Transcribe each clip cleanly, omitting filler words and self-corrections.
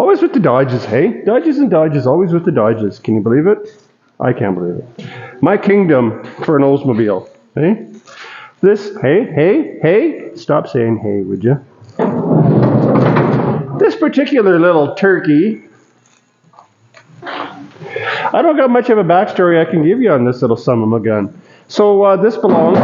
Always with the Dodges, hey? Dodges and Dodges, always with the Dodges. Can you believe it? I can't believe it. My kingdom for an Oldsmobile, hey? This, hey, stop saying hey, would you? This particular little turkey, I don't got much of a backstory I can give you on this little son of a gun. So this belongs...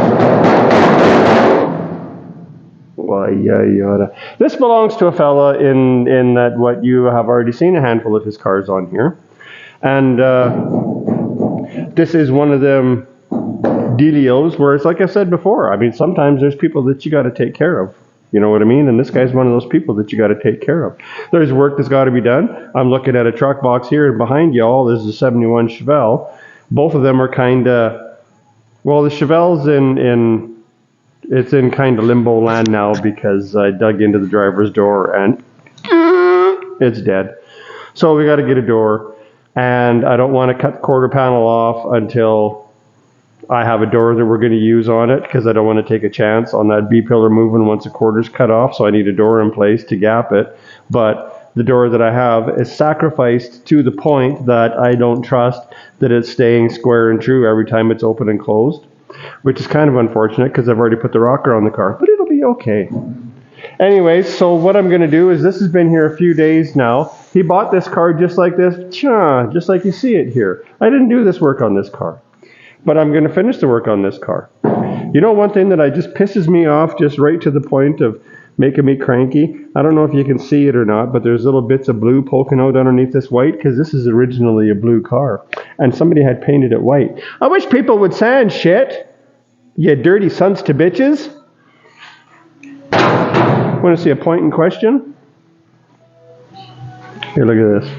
This belongs to a fella in that what you have already seen a handful of his cars on here. And this is one of them dealios where it's like I said before. I mean, sometimes there's people that you got to take care of. You know what I mean? And this guy's one of those people that you got to take care of. There's work that's got to be done. I'm looking at a truck box here, and behind y'all is a 71 Chevelle. Both of them are kind of, well, the Chevelle's it's in kind of limbo land now because I dug into the driver's door and it's dead. So we got to get a door, and I don't want to cut the quarter panel off until I have a door that we're going to use on it, because I don't want to take a chance on that B-pillar moving once a quarter's cut off, so I need a door in place to gap it. But the door that I have is sacrificed to the point that I don't trust that it's staying square and true every time it's open and closed, which is kind of unfortunate because I've already put the rocker on the car, but it'll be okay. Anyways, so what I'm going to do is, this has been here a few days now. He bought this car just like this, just like you see it here. I didn't do this work on this car, but I'm going to finish the work on this car. You know, one thing that just pisses me off, just right to the point of making me cranky, I don't know if you can see it or not, but there's little bits of blue poking out underneath this white, because this is originally a blue car, and somebody had painted it white. I wish people would sand shit, you dirty sons to bitches. Want to see a point in question? Here, look at this.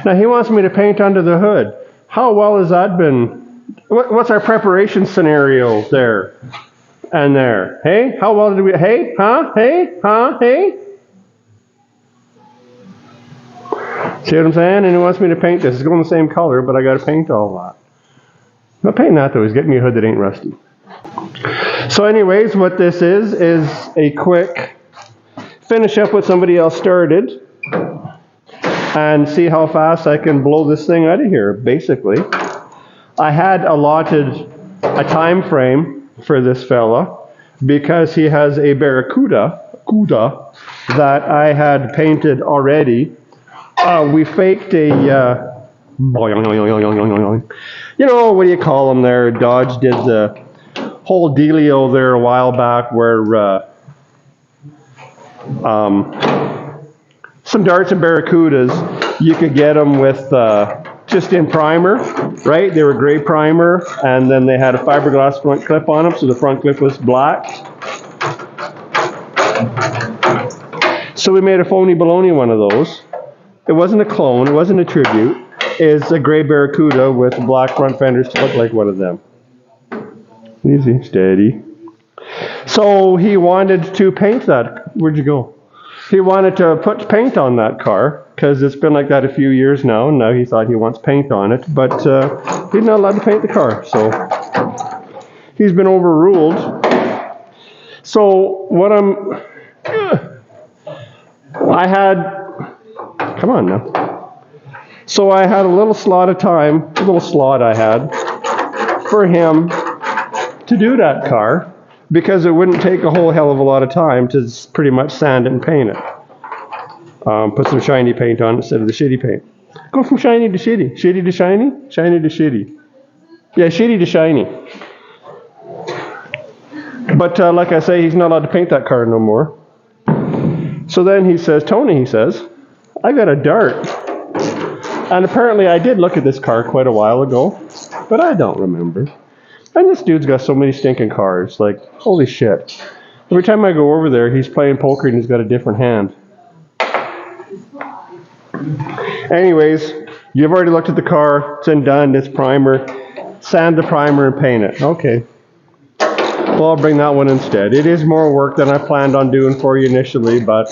Now he wants me to paint under the hood. How well has that been? What's our preparation scenario there and there? Hey, how well did we? Hey, huh? Hey, huh? Hey. See what I'm saying? And he wants me to paint this. It's going the same color, but I got to paint all that. I'm not painting that though. He's getting me a hood that ain't rusty. So anyways, what this is a quick finish up what somebody else started and see how fast I can blow this thing out of here, basically. I had allotted a time frame for this fella because he has a Barracuda that I had painted already. We faked a... you know, what do you call them there? Dodge did the whole dealio there a while back where some darts and Barracudas, you could get them with just in primer, right? They were gray primer, and then they had a fiberglass front clip on them, so the front clip was black. So we made a phony baloney one of those. It wasn't a clone, it wasn't a tribute. It's a gray Barracuda with black front fenders to look like one of them. Easy, steady. So he wanted to paint that. Where'd you go? He wanted to put paint on that car because it's been like that a few years now, and now he thought he wants paint on it, but he's not allowed to paint the car, so he's been overruled. So what come on now. So I had a little slot of time, a little slot I had for him to do that car, because it wouldn't take a whole hell of a lot of time to pretty much sand it and paint it. Put some shiny paint on instead of the shitty paint. Go from shiny to shitty. Shitty to shiny? Shiny to shitty. Yeah, shitty to shiny. But like I say, he's not allowed to paint that car no more. So then he says, Tony, he says, I got a dart. And apparently I did look at this car quite a while ago, but I don't remember. And this dude's got so many stinking cars, like, holy shit. Every time I go over there, he's playing poker and he's got a different hand. Anyways, you've already looked at the car, it's done, it's primer. Sand the primer and paint it. Okay. Well, I'll bring that one instead. It is more work than I planned on doing for you initially, but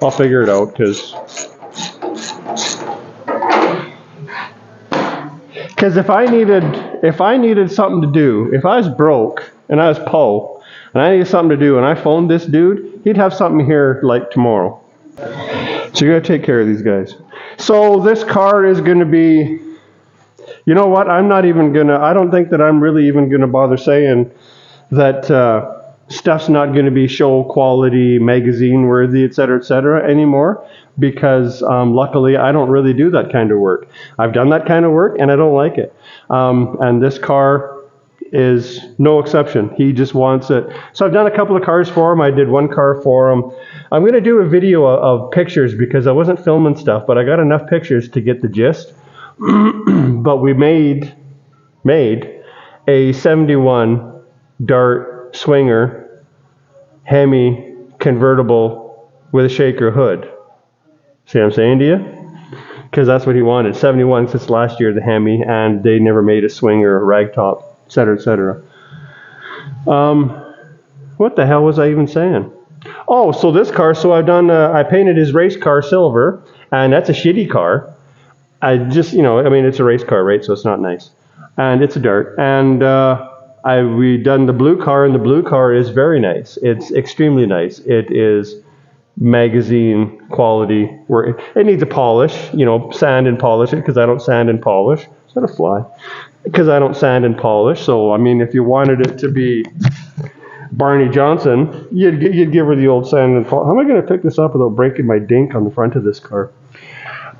I'll figure it out, because if I needed something to do, if I was broke and I was po, and I need something to do, and I phoned this dude, he'd have something here like tomorrow. So you gotta take care of these guys. So this car is gonna be, you know what, I don't think that I'm really even gonna bother saying that stuff's not gonna be show quality, magazine worthy, etc. anymore, because luckily I don't really do that kind of work. I've done that kind of work and I don't like it. And this car is no exception. He just wants it. So I've done a couple of cars for him. I did one car for him. I'm going to do a video of pictures because I wasn't filming stuff, but I got enough pictures to get the gist. But we made a 71 Dart Swinger Hemi convertible with a shaker hood. See what I'm saying to you? Because that's what he wanted. 71 since last year, the Hemi, and they never made a Swinger, a ragtop, etc. What the hell was I even saying? Oh, so this car, so I painted his race car silver, and that's a shitty car. I just, it's a race car, right? So it's not nice. And it's a Dart. And we done the blue car, and the blue car is very nice. It's extremely nice. It is magazine quality. Where it needs a polish, sand and polish it, because I don't sand and polish. Is that a fly? Because I don't sand and polish. So, if you wanted it to be Barney Johnson, you'd give her the old sand and polish. How am I going to pick this up without breaking my dink on the front of this car?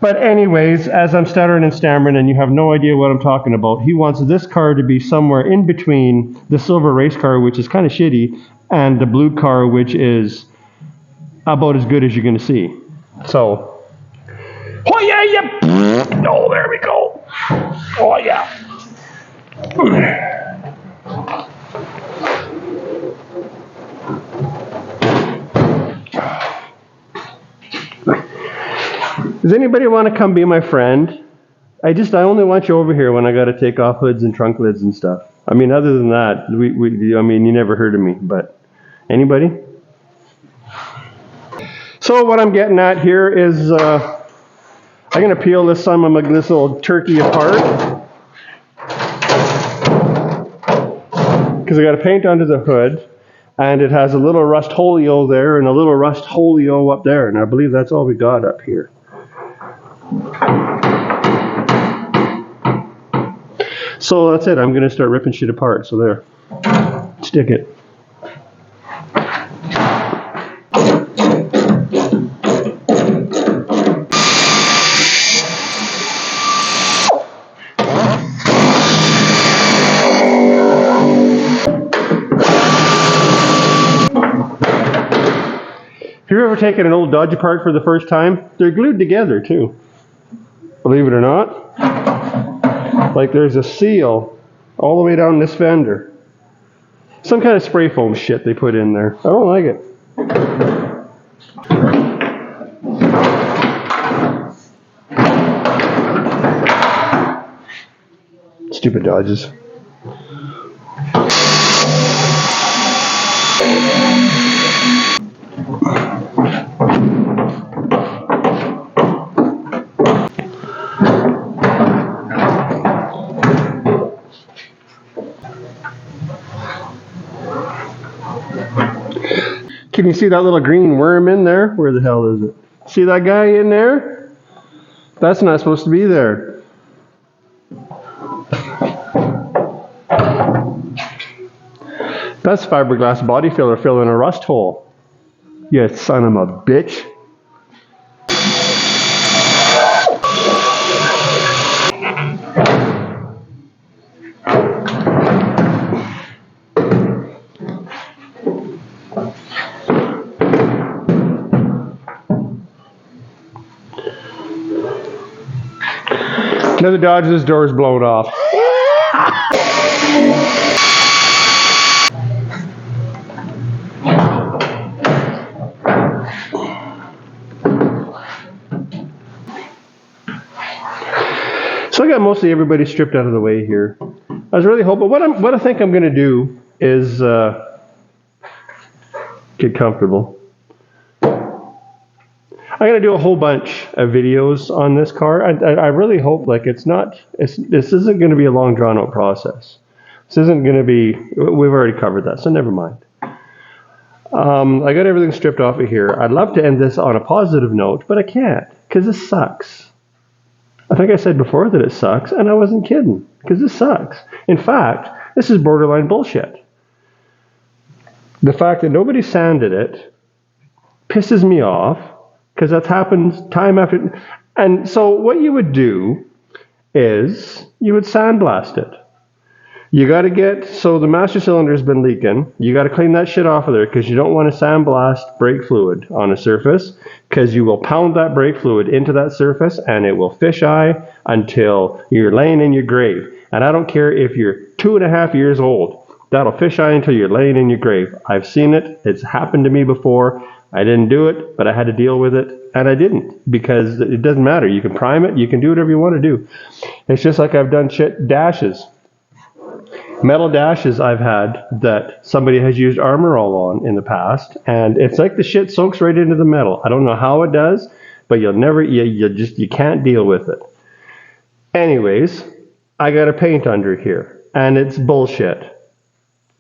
But anyways, as I'm stuttering and stammering and you have no idea what I'm talking about, he wants this car to be somewhere in between the silver race car, which is kind of shitty, and the blue car, which is about as good as you're going to see. So, oh yeah, yeah. Oh, there we go. Oh yeah. Does anybody want to come be my friend? I only want you over here when I got to take off hoods and trunk lids and stuff. Other than that, you never heard of me, but anybody? So what I'm getting at here is I'm going to peel this little turkey apart, because I got to paint under the hood, and it has a little rust holio there and a little rust holio up there, and I believe that's all we got up here. So that's it. I'm going to start ripping shit apart. So there. Stick it. If you've ever taken an old Dodge apart for the first time, they're glued together too. Believe it or not. Like there's a seal all the way down this fender. Some kind of spray foam shit they put in there. I don't like it. Stupid Dodges. Can you see that little green worm in there? Where the hell is it? See that guy in there? That's not supposed to be there. That's fiberglass body filler filling a rust hole. You son of a bitch. Another Dodge's door's blown off. So I got mostly everybody stripped out of the way here. I was really hoping, what I think I'm going to do is get comfortable. I'm going to do a whole bunch of videos on this car. I really hope this isn't going to be a long drawn out process. This isn't going to be, we've already covered that, so never mind. I got everything stripped off of here. I'd love to end this on a positive note, but I can't, because this sucks. I think I said before that it sucks, and I wasn't kidding, because this sucks. In fact, this is borderline bullshit. The fact that nobody sanded it pisses me off, because that's happened time after. And so what you would do is you would sandblast it. You got to get, so the master cylinder has been leaking. You got to clean that shit off of there, because you don't want to sandblast brake fluid on a surface, because you will pound that brake fluid into that surface and it will fisheye until you're laying in your grave. And I don't care if you're 2.5 years old, that'll fisheye until you're laying in your grave. I've seen it. It's happened to me before. I didn't do it, but I had to deal with it, and I didn't, because it doesn't matter. You can prime it. You can do whatever you want to do. It's just like I've done dashes. Metal dashes I've had that somebody has used Armor All on in the past, and it's like the shit soaks right into the metal. I don't know how it does, but you can't deal with it. Anyways, I got a paint under here, and it's bullshit.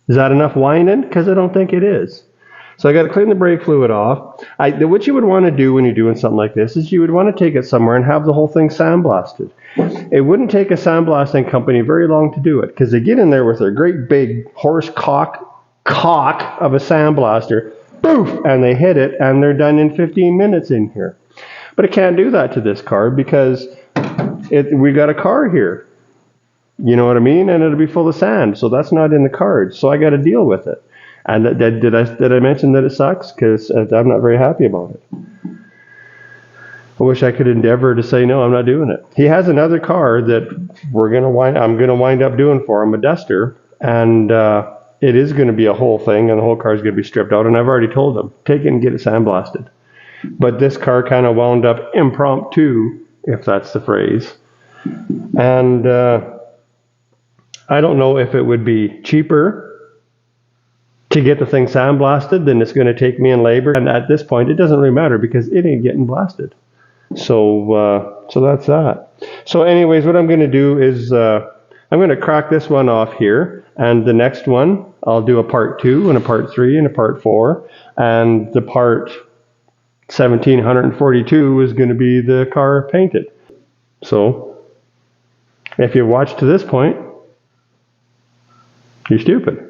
Is that enough whining? Because I don't think it is. So I got to clean the brake fluid off. What you would want to do when you're doing something like this is you would want to take it somewhere and have the whole thing sandblasted. It wouldn't take a sandblasting company very long to do it, because they get in there with their great big horse cock of a sandblaster, poof, and they hit it, and they're done in 15 minutes in here. But it can't do that to this car, because we got a car here. You know what I mean? And it'll be full of sand, so that's not in the cards. So I got to deal with it. And did I mention that it sucks? Because I'm not very happy about it. I wish I could endeavor to say no, I'm not doing it. He has another car that I'm gonna wind up doing for him, a Duster, and it is gonna be a whole thing, and the whole car is gonna be stripped out. And I've already told him, take it and get it sandblasted. But this car kind of wound up impromptu, if that's the phrase. And I don't know if it would be cheaper to get the thing sandblasted than it's going to take me in labor. And at this point, it doesn't really matter, because it ain't getting blasted. So that's that. So anyways, what I'm going to do is I'm going to crack this one off here, and the next one I'll do a part 2 and a part 3 and a part 4, and the part 1742 is going to be the car painted. So if you've watched to this point, you're stupid.